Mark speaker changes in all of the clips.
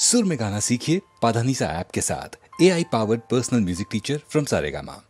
Speaker 1: सुर में गाना सीखिए पाधानीसा ऐप के साथ। AI powered personal music teacher from Saregama.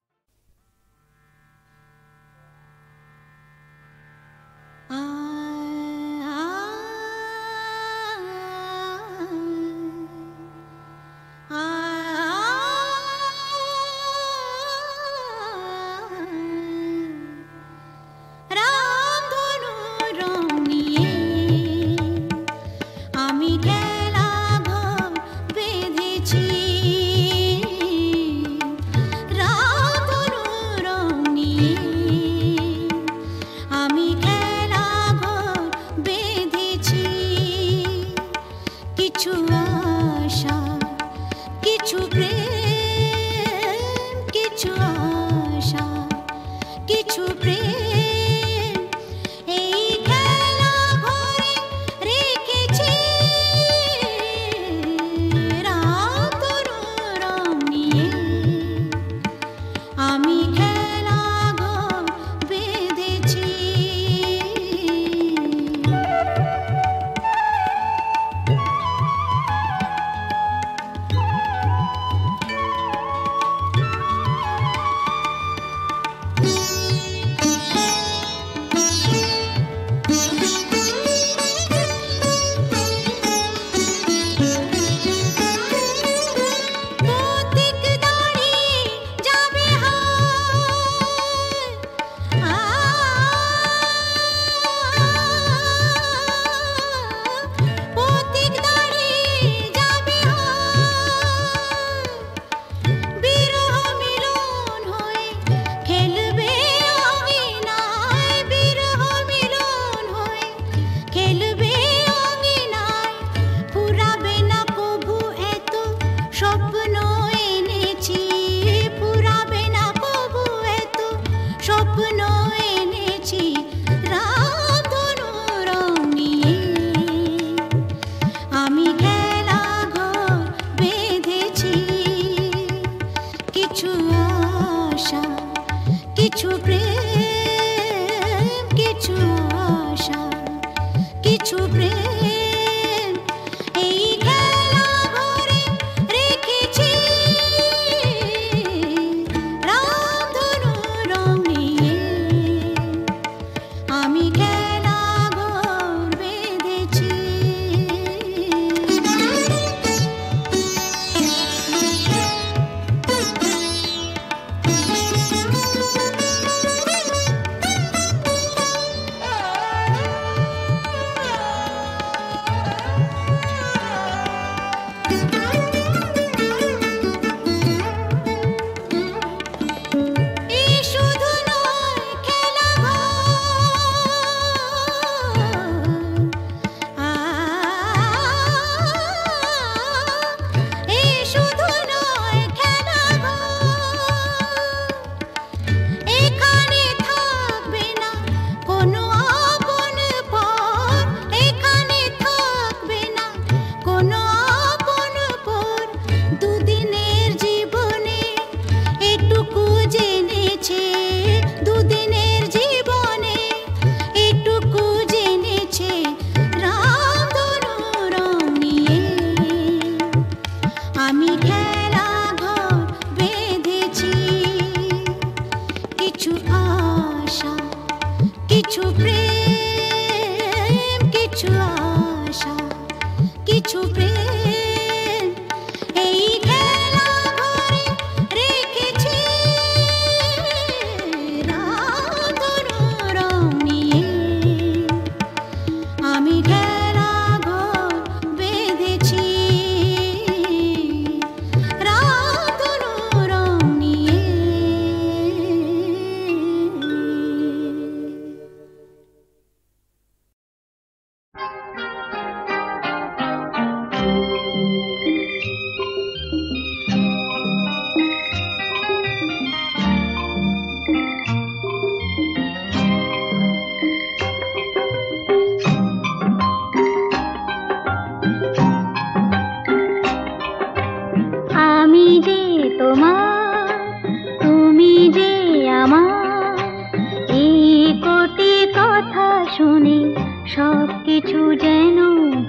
Speaker 2: শুনে সব কিছু যেন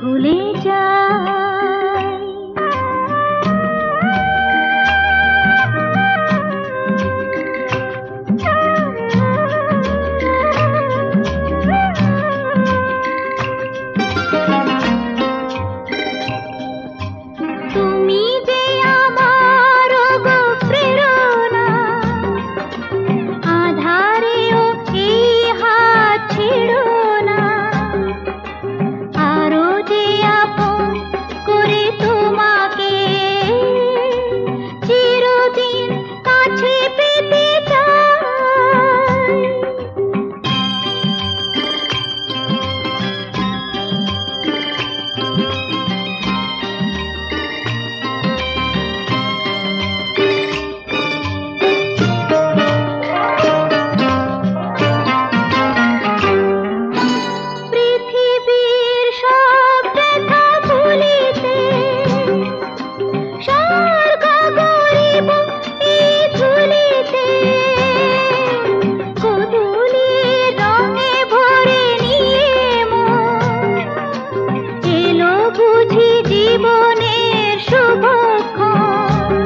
Speaker 2: ভুলে যায়। জীবনের শুভক্ষণ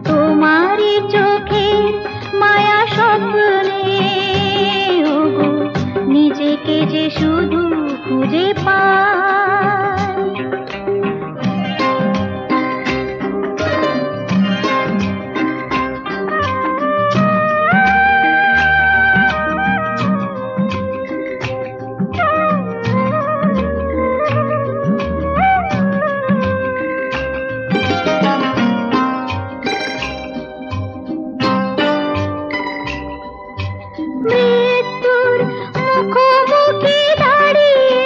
Speaker 2: তোমারই চোখে মায়া স্বপ্নে ওগো নিজেকে যে শুধু খুঁজে পাই মৃত্যুর মুখোমুখি দাঁড়িয়ে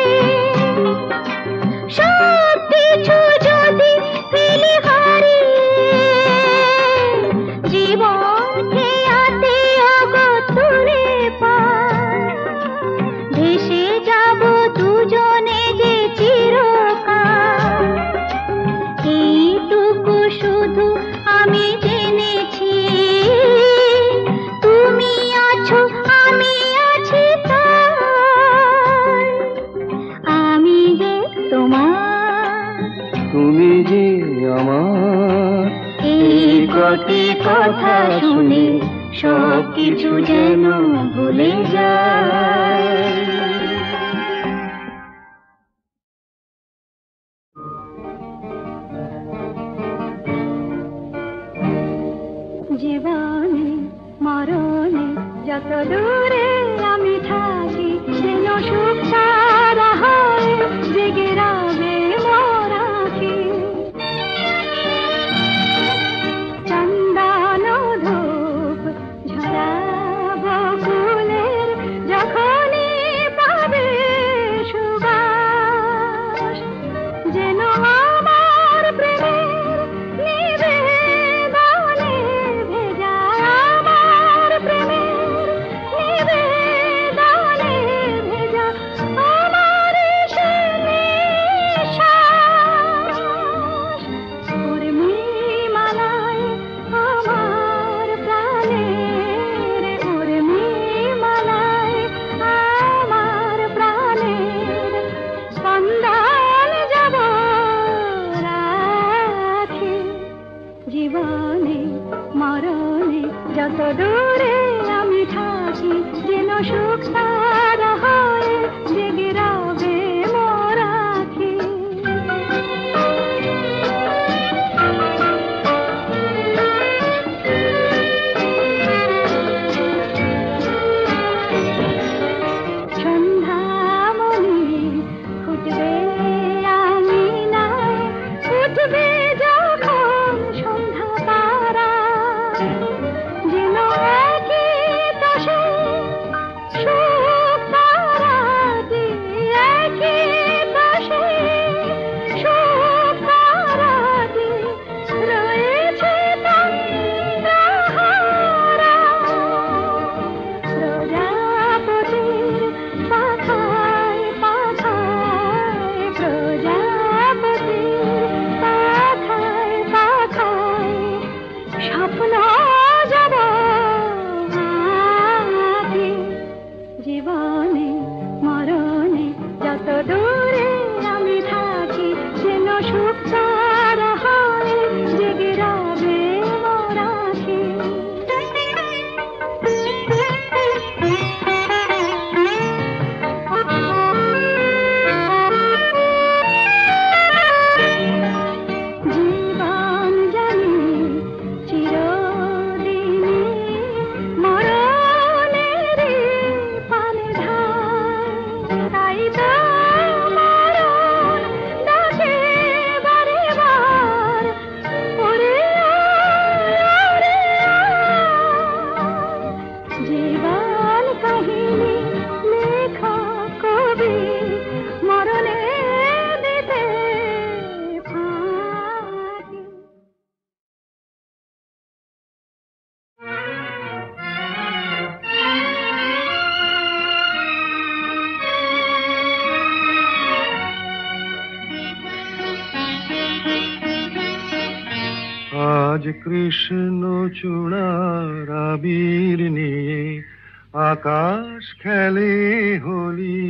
Speaker 2: সব কিছু যদি ফেলে হারিয়ে জীবন খেয়াতে অগতুরে পায় ভেসে যাব দুজনে যে চিরকাল এইটুকু শুধু আমি জেনেছি তুমি আছো আমি আছি তাই আমি যে তোমার
Speaker 3: তুমি যে আমার
Speaker 2: এই কটি কথা শুনে সব কিছু যেন ভুলে যায় জীবনে মরণে যত দূরে আমি থাকি যেন সুখ সারা হয় জেগে রবে মোরাকি চন্দন ধূপ ঝরাব ফুলের যখনই পাবে সুবাস যেন আমার প্রেমের নিবেদনে ভেজা আমার প্রেমের নিবেদনে ভেজা আমার সে নিঃশ্বাস উর্মিমালায় আমার প্রাণের উর্মিমালায় আমার প্রাণের স্পন্দন যাব রাখি জীবনে মরণে যত দূরে আমি থাকি যেন সুখ সারা হয় জেগে রবে মোরাকি সন্ধ্যামণি ফুটবে আঙিনায় উঠবে যখন সন্ধ্যা তারা যেন একই পাশে সুখ তারাটি একই পাশে সুখ তারাটি রয়েছে তন্দ্রাহারা প্রজাপতির পাখায় পাখায় প্রজাপতির পাখায় পাখায় স্বপ্ন যাব আঁকি জীবনে মরণে যত দূরে আমি থাকি যেন সুখ সারা হয় জেগে রবে মোরাকি জীবন জানি চিরদিনই মরণেরই পানে ধার তাই তো মরণ ডাকে বারে বার ওরে ওরে জীবন কাহিনী লেখা কবি মরণে দিতে ফাঁকি
Speaker 3: আজ কৃষ্ণ চূড়ার আবির নিয়ে আকাশ খেলে হোলি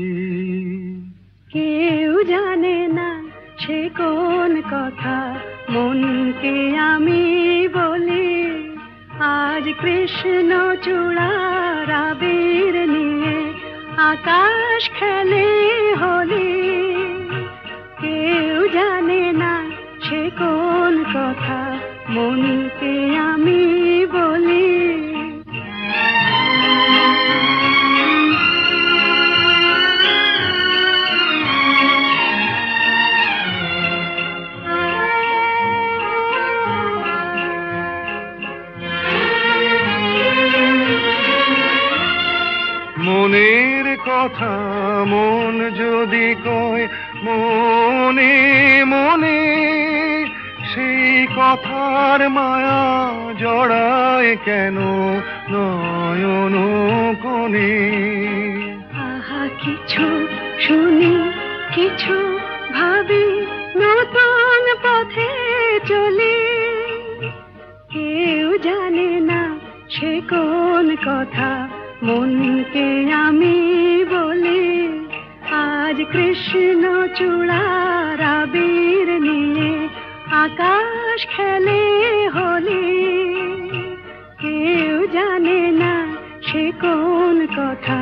Speaker 2: কেউ জানে না সে কোন কথা মনকে আমি বলি আজ কৃষ্ণ চূড়ার আবির নিয়ে আকাশ খেলে হোলি কেউ জানে না সে কোন কথা মনকে আমি বলি
Speaker 3: মনের কথা মন যদি কয় মনে মনে সেই কথার মায়া জড়ায় কেন নয়ন কোণে
Speaker 2: আহা কিছু শুনি কিছু ভাবি নতুন পথে চলি কেউ জানে না সে কোন কথা মনকে আমি বলি আজ কৃষ্ণ চূড়ার আবির নিয়ে আকাশ খেলে হোলি কেউ জানে না সে কোন কথা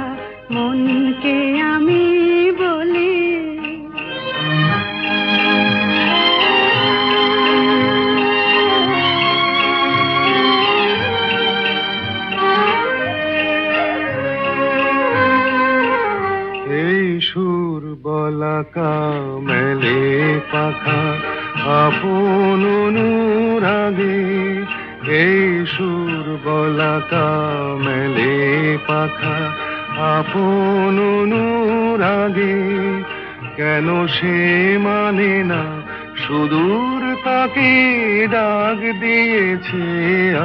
Speaker 2: মনকে আমি বলি
Speaker 3: সুর বলাকা মেলে পাখা আপন অনুরাগে এই সুর বলাকা মেলে পাখা আপন অনুরাগে কেন সে মানে না সুদূর তাকে ডাক দিয়েছে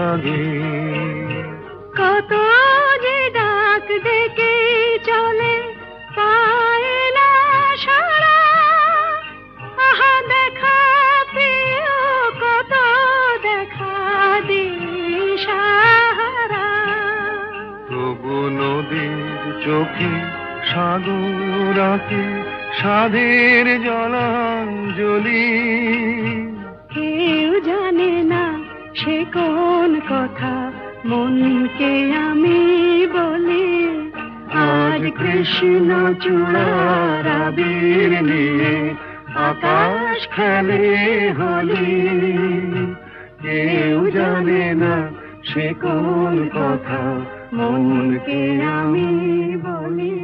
Speaker 3: আগে
Speaker 2: কত যে ডাক ডেকে চলে পায় না সারা আহা দেখা প্রিয় কত দেখা দিশাহারা
Speaker 3: তবু নদীর চোখে সাগর আঁকে সাধের জলাঞ্জলি
Speaker 2: কেউ জানে না সে কোন কথা মনকে আমি বলি আজ কৃষ্ণ চূড়ার আবির নিয়ে আকাশ খেলে হোলি কেউ জানে না সে কোন কথা মনকে আমি বলি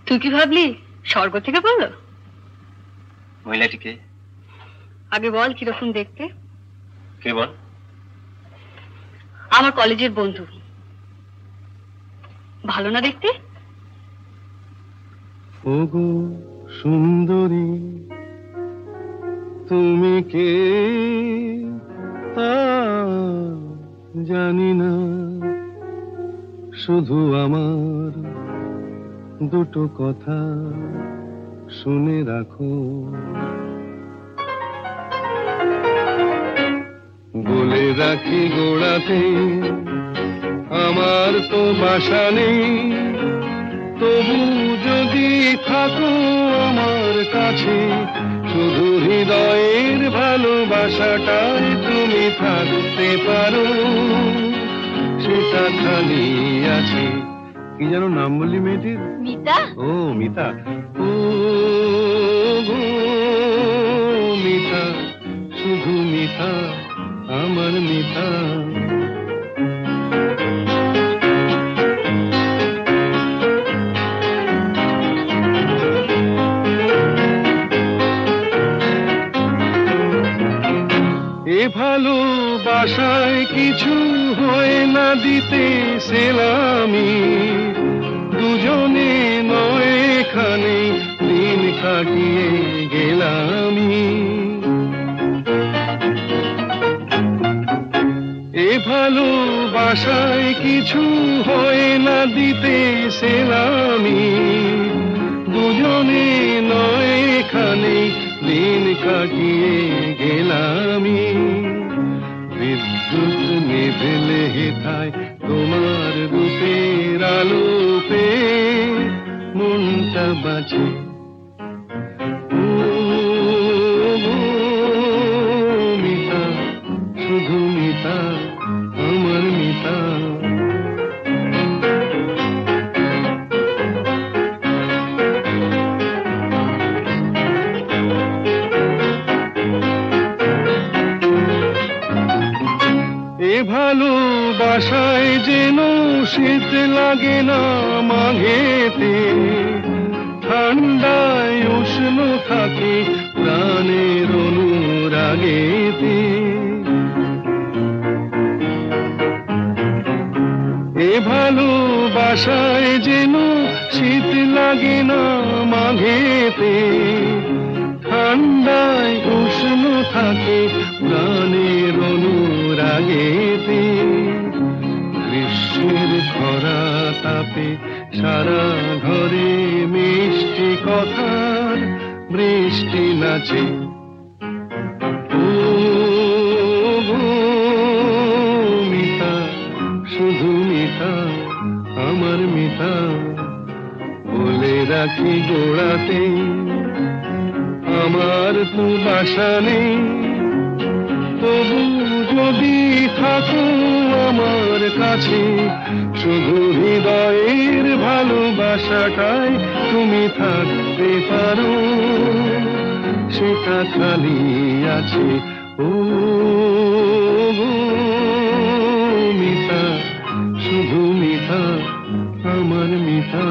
Speaker 4: তুই কি ভাবলি স্বর্গ থেকে বললো?
Speaker 5: মহিলাটিকে
Speaker 4: আগে বল কিরকম দেখতে।
Speaker 5: কে বল?
Speaker 4: আমার কলেজের বন্ধু। ভালো না দেখতে?
Speaker 3: ওগো সুন্দরী তুমি কে তা জানি না, শুধু আমার দুটো কথা শুনে রাখো। বলে রাখি গোড়াতে আমার তো বাসা নেই, তবু যদি থাকো আমার কাছে, শুধু হৃদয়ের ভালোবাসাটাই তুমি থাকতে পারো, সেটা খালি আছে। কি যেন নাম বললি মেয়েটির?
Speaker 4: মিতা।
Speaker 3: ও মিতা, ও গো মিতা, শুধু মিতা, আমার মিতা। এ ভালোবাসায় কিছু হয় না দিতে সেলামি, দুজনে নয় এখানে দিন কাটিয়ে গেলামি। এ ভালোবাসায় কিছু হয় না দিতে সেলামি, দুজনে নয় এখানে দিন কাটিয়ে গেলামি। বিদ্যুৎ নিভেলে হেথায় তোমার রূপের আলোপে মনটা বাঁচে। মিতা, শুধু মিতা, আমার মিতা। এ ভালোবাসায় যেন শীত লাগে না মাঘেতে, ঠান্ডায় উষ্ণ থাকে প্রাণের অনুরাগেতে। এ ভালোবাসায় যেন শীত লাগে না মাঘেতে, ঠান্ডায় উষ্ণ থাকে প্রাণের অনুরাগেতে। গ্রীষ্মের খরা তাপে সারা ঘরে মিষ্টি কথার বৃষ্টি নাচে। ও গো মিতা, শুধু মিতা, আমার মিতা, বলে রাখি গোড়াতে আমার তো বাসা নেই, তবু যদি থাকো আমার কাছে, শুধু হৃদয়ের ভালোবাসাটাই তুমি থাকতে পারো, সেটা খালি আছে। ও গো মিতা, শুধু মিতা, আমার মিতা।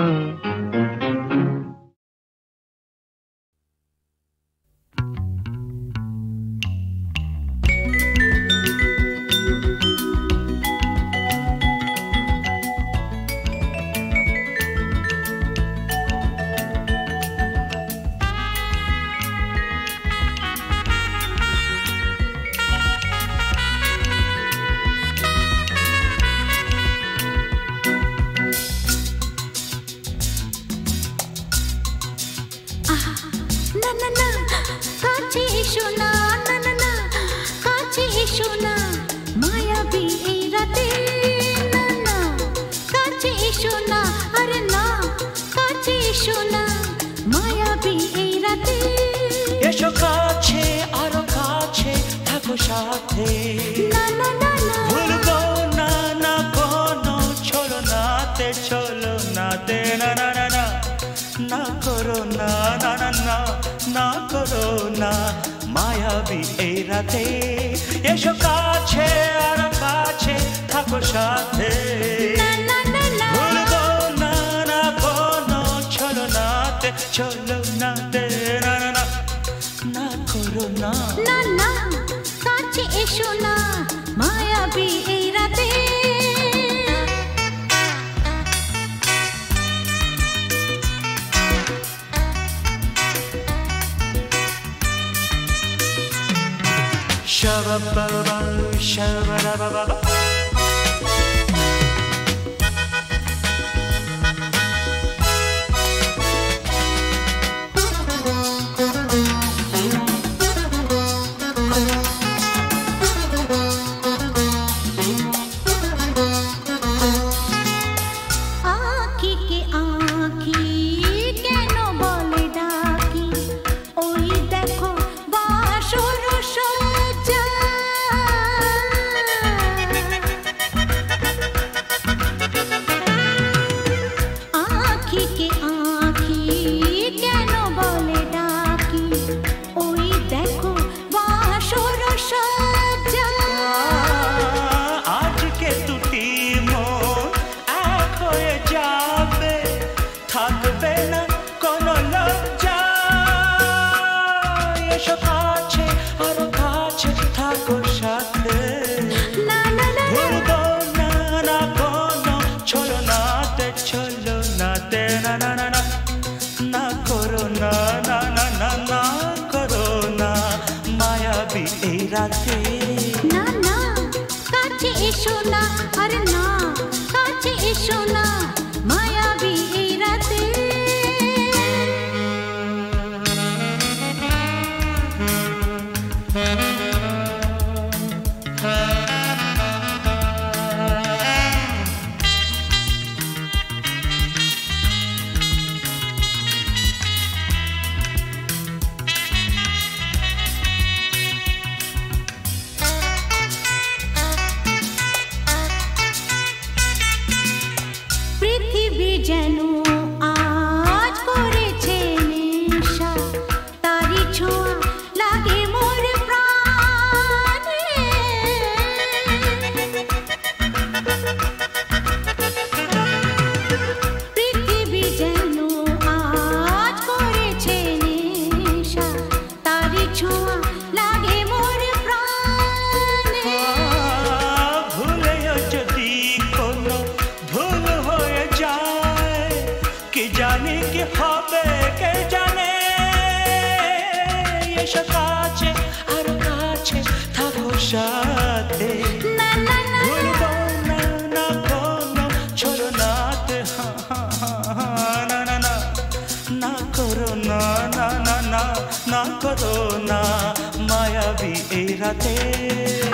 Speaker 5: রাতে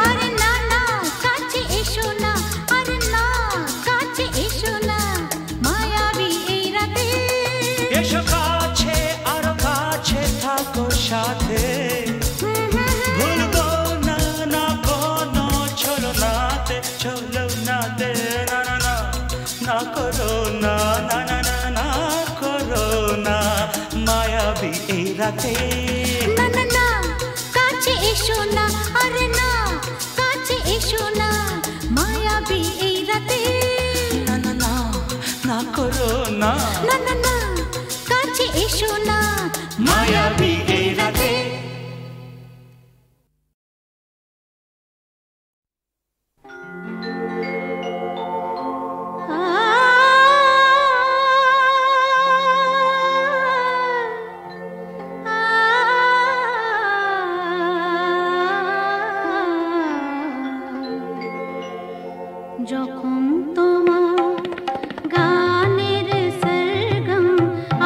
Speaker 6: আরে না না কাছে এসো না আরে না কাছে এসো না মায়াবী এই রাতে
Speaker 5: এসো কাছে আরো কাছে থাকো সাথে ভুলবো না না কোনো চলো নাতে না না না না করো না না না না না করো না মায়াবী এই রাতে
Speaker 6: না না না কাছে এসো না আরে না কাছে এসো না মায়াবী এই রাতে
Speaker 5: না না না না করো না
Speaker 6: না না না কাছে এসো না
Speaker 5: মায়াবী এই রাতে
Speaker 6: যখন তোমার গানের সরগম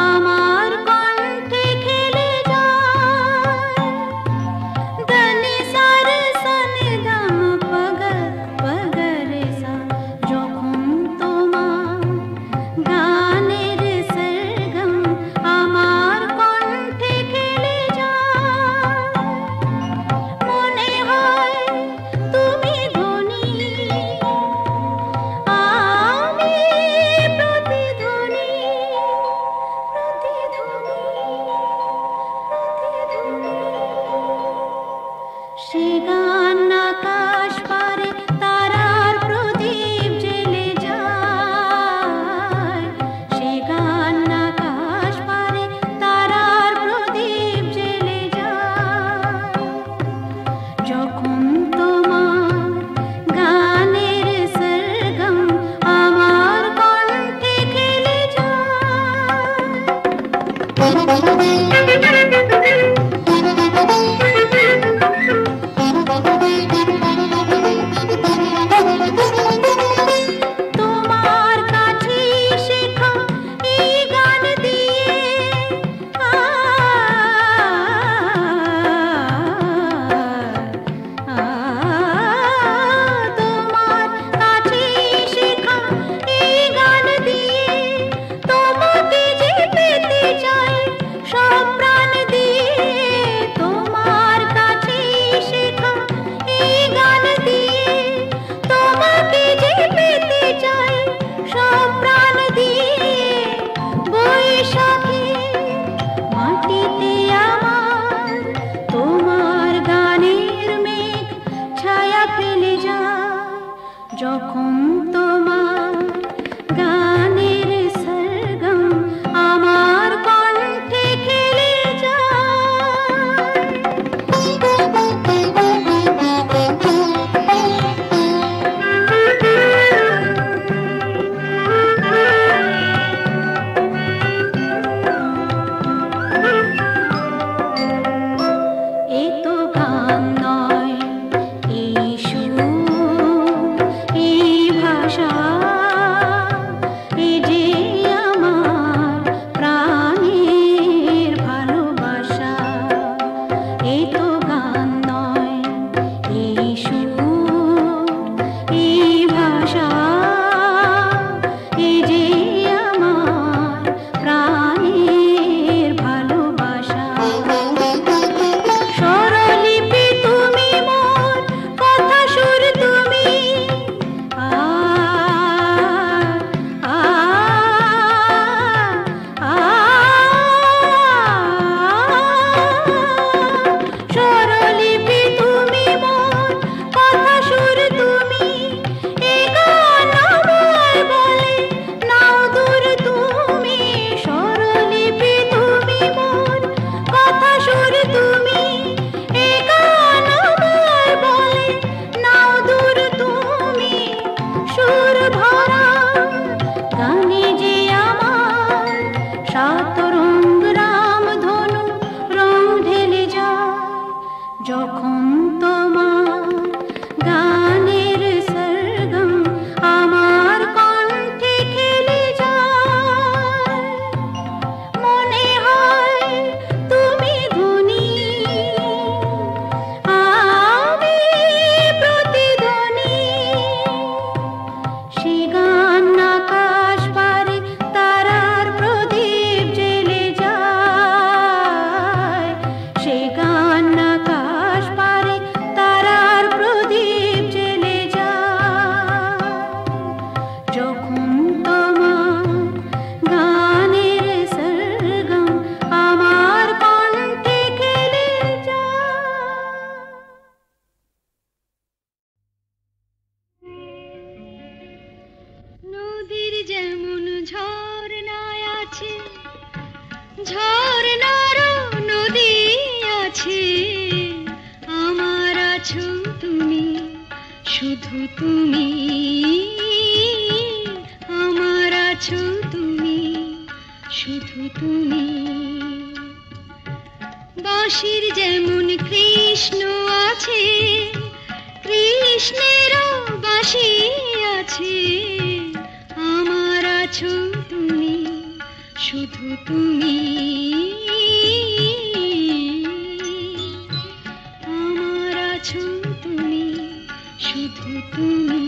Speaker 6: আমার কণ্ঠে খেলে যায় দনে সার সনে দম পগর পগর সা যখন তোমার গানের সরগম আমার কণ্ঠে খেলে যায় মনে হয় তুমি ধনী আমি প্রতিধ্বনি সে গান আকাশ পারে তারার প্রদীপ জ্বেলে যায় সে গান আকাশ পারে তারার প্রদীপ জ্বেলে যায় যখন তোমার গানের সরগম আমার কণ্ঠে খেলে তোমার কাছে শেখা এই গান দিয়ে তোমার কাছে শেখা এই গান দিয়ে তোমাকে যে পেতে চাই সব প্রাণ দিয়ে তোমার কাছে শেখা এই গান দিয়ে তোমাকে যে পেতে চাই সব প্রাণ দিয়ে বৈশাখী মাটিতে আমার তোমার গানের মেঘ ছায়া ফেলে যায় যখন তোমার গানের সরগম আমার কণ্ঠে খেলে এ তো গান নয় এই সুর এই ভাষা
Speaker 2: ঝর্ণারও নদী আছে, আমার আছো তুমি, শুধু তুমি, আমার আছো তুমি, শুধু তুমি। বাঁশির যেমন কৃষ্ণ আছে, কৃষ্ণেরও বাঁশি আছে, আমার আছো তুমি, শুধু তুমি, আমার আছো তুমি, শুধু তুমি।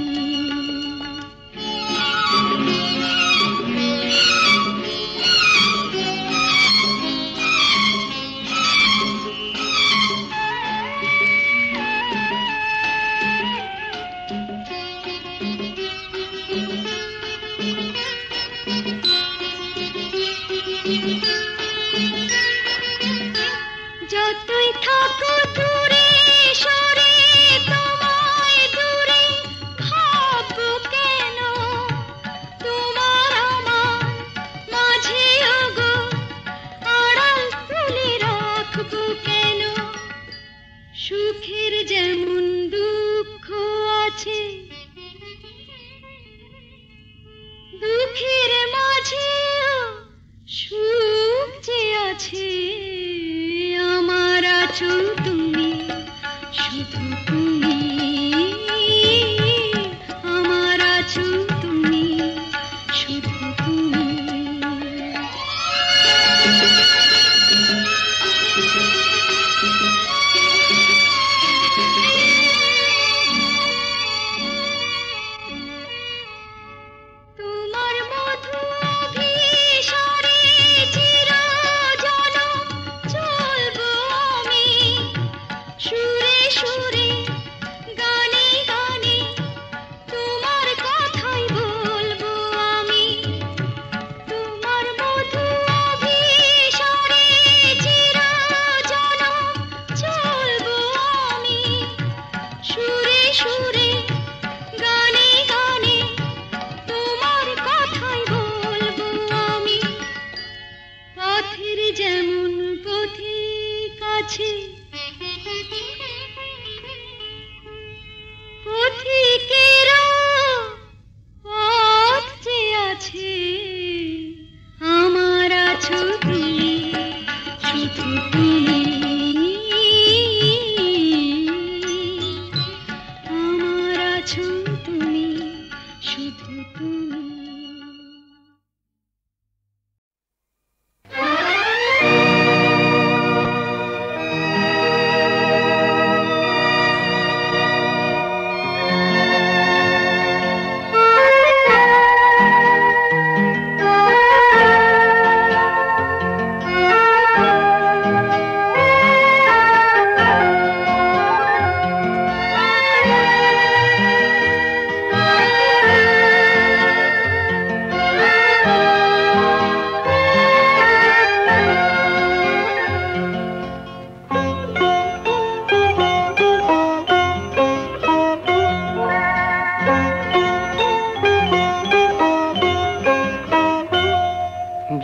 Speaker 2: যতই থাকো দূরে সরে, তোমায় দূরে ভাববো কেন, তোমার আমার মাঝে ওগো আড়াল তুলে রাখবো কেন। সুখের যেমন দুঃখ আছে, দুঃখের মাঝেও সুখ যে আছে, আমার আছো তুমি, শুধু তুমি, আমার আছো তুমি, শুধু তুমি। তোমার মধু অভিসারে চিরজনম চলবো আমি, সুরে সুরে গানে গানে তোমার কথাই বলবো আমি। তোমার মধু অভিসারে চিরজনম চলবো আমি, সুরে সুরে গানে গানে তোমার কথাই বলবো আমি। পথের যেমন পথিক আছে, পথিকেরও পথ যে আছে, আমার আছো তুমি, শুধু তুমি, আমার আছো তুমি, শুধু তুমি।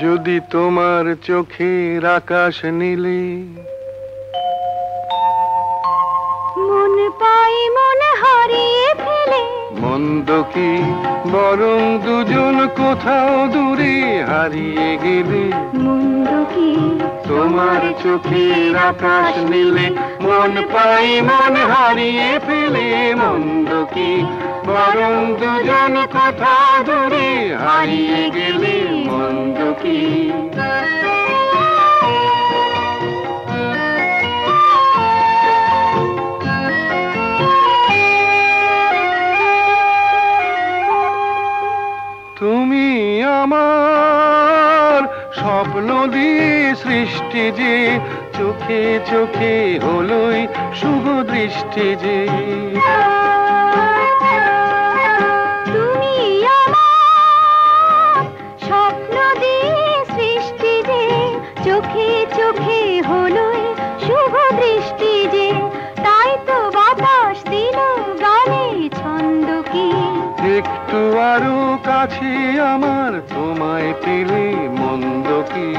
Speaker 3: যদি তোমার চোখের আকাশ নীলে
Speaker 2: মন পাই মন হারিয়ে ফেলে,
Speaker 3: মন্দ কি বরং দুজন কোথাও দূরে হারিয়ে গেলে।
Speaker 2: মন্দ কি
Speaker 3: তোমার চোখের আকাশ নীলে মন পাই মন হারিয়ে ফেলে। মন্দ কি বরং দুজন কোথাও দূরে হারিয়ে গেলে। মন্দ কি তুমি আমার স্বপ্ন দিয়ে সৃষ্টি যে, চোখে চোখে হলোই শুভ দৃষ্টি যে।
Speaker 2: তুমি আমার স্বপ্ন দিয়ে সৃষ্টি যে, চোখে চোখে হলোই শুভ দৃষ্টি যে। তাই তো বাতাস দিল গানে ছন্দ কি,
Speaker 3: একটু আরো কাছে আমার তোমায় পেলে। মন্দ কি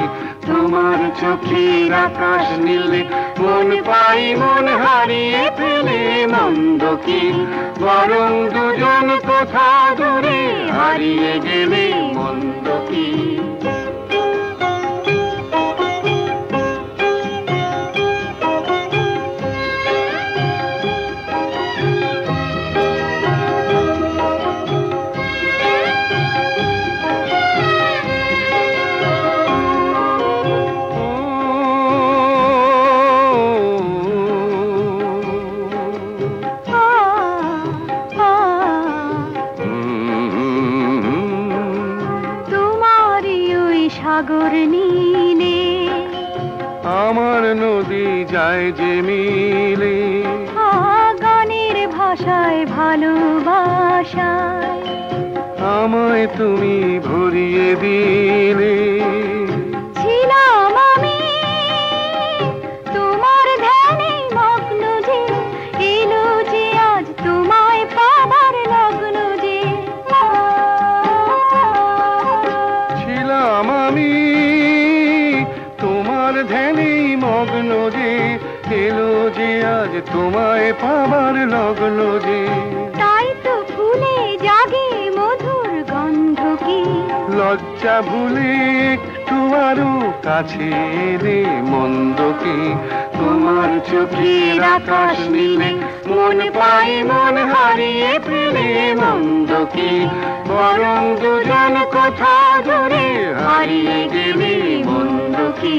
Speaker 3: তোমার চোখের আকাশ নীলে মন পাই মন হারিয়ে ফেলে মন্দ কি বরং দুজন কোথা দূরে হারিয়ে গেলে মন্দ কি
Speaker 2: সাগর নীলে
Speaker 3: আমার নদী যায় যে মিলে
Speaker 2: গানের ভাষায় ভালোবাসায়
Speaker 3: আমায় তুমি ভরিয়ে দিলে
Speaker 2: ছিলাম আমি তোমার ধ্যানে মগ্ন যে এলো যে আজ তোমায় পাবার লগ্ন যে
Speaker 3: ছিলাম আমি তোমার ধ্যানে মগ্ন যে এলো যে আজ তোমায় পাবার লগ্ন যে
Speaker 2: তাই তো ফুলে জাগে মধুর গন্ধ কি
Speaker 3: লজ্জা ভুলে একটু আরো কাছে এলে মন্দ কি তোমার চোখের আকাশ নীলে মন পাই মন হারিয়ে ফেলে মন্দ কি বরং দুজন কোথা দূরে হারিয়ে গেলে মন্দ কি